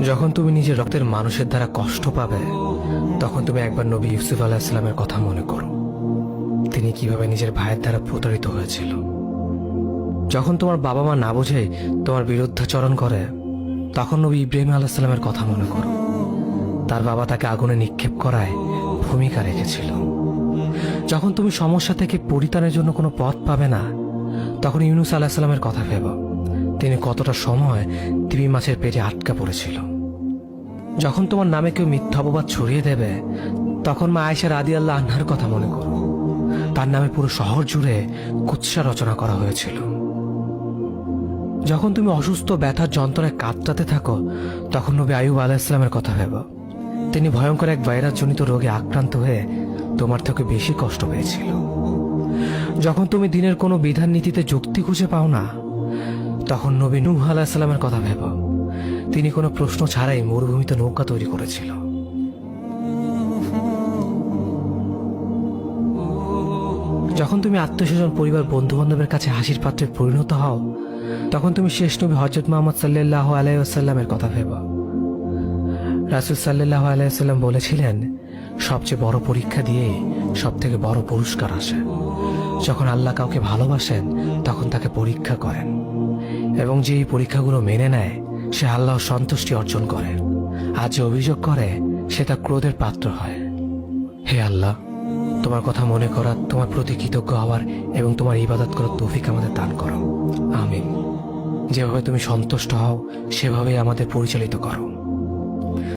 যখন তুমি নিজের রক্তের মানুষের দ্বারা কষ্ট পাবে, তখন তুমি একবার নবী ইউসুফ আলাইহিস সালামের কথা মনে করো। তিনি কিভাবে নিজের ভাইয়ের দ্বারা প্রতারিত হয়েছিল। যখন তোমার বাবা মা না বুঝেই তোমার বিরুদ্ধাচরণ করে, তখন নবী ইব্রাহিম আলাইহিস সালামের কথা মনে করো। তার বাবা তাকে আগুনে নিক্ষেপ করায় ভূমিকা রেখেছিল। যখন তুমি সমস্যা থেকে পরিত্রাণের জন্য কোনো পথ পাবে না, তখন ইউনুস আলাইহিস সালামের কথা ভেবো। তিনি কতটা সময় তিমি মাছের পেটে আটকা পড়েছিল। যখন তোমার নামে কেউ মিথ্যা অপবাদ ছড়িয়ে দেবে, তখন মা আয়েশা রাদিয়াল্লাহু আনহার কথা মনে করো। তার নামে পুরো শহর জুড়ে কুৎসা রচনা করা হয়েছিল। যখন তুমি অসুস্থ ব্যথার যন্ত্রণায় কাতরাতে থাকো, তখন নবী আইয়ুব আলাইহিস সালামের কথা ভেবো। তিনি ভয়ঙ্কর এক ভাইরাসজনিত রোগে আক্রান্ত হয়ে তোমার থেকে বেশি কষ্ট পেয়েছিল। যখন তুমি দিনের কোনো বিধান নীতিতে যুক্তি খুঁজে পাও না, তখন নবী নূহ আলাইহিস সালামের কথা ভেবো। তিনি কোনো প্রশ্ন ছাড়াই মরুভূমিতে নৌকা তৈরি করেছিল। যখন তুমি আত্মীয়স্বজন, পরিবার, বন্ধু বান্ধবের কাছে হাসির পাত্রে পরিণত হও, তখন তুমি শেষ নবী হযরত মুহাম্মদ সাল্লাল্লাহু আলাইহি ওয়াসাল্লামের কথা ভেবো। রাসূল সাল্লাল্লাহু আলাইহি ওয়াসাল্লাম বলেছিলেন, সবচেয়ে বড় পরীক্ষা দিয়ে সবথেকে বড় পুরস্কার আসে। যখন আল্লাহ কাউকে ভালোবাসেন, তখন তাকে পরীক্ষা করেন, এবং যে এই পরীক্ষাগুলো মেনে নেয়, সে আল্লাহর সন্তুষ্টি অর্জন করে। আর যে অভিযোগ করে, সে তার ক্রোধের পাত্র হয়। হে আল্লাহ, তোমার কথা মনে করা, তোমার প্রতি কৃতজ্ঞ হওয়ার এবং তোমার ইবাদত করার তৌফিক আমাদের দান করো। আমিন। যেভাবে তুমি সন্তুষ্ট হও, সেভাবেই আমাদের পরিচালিত করো।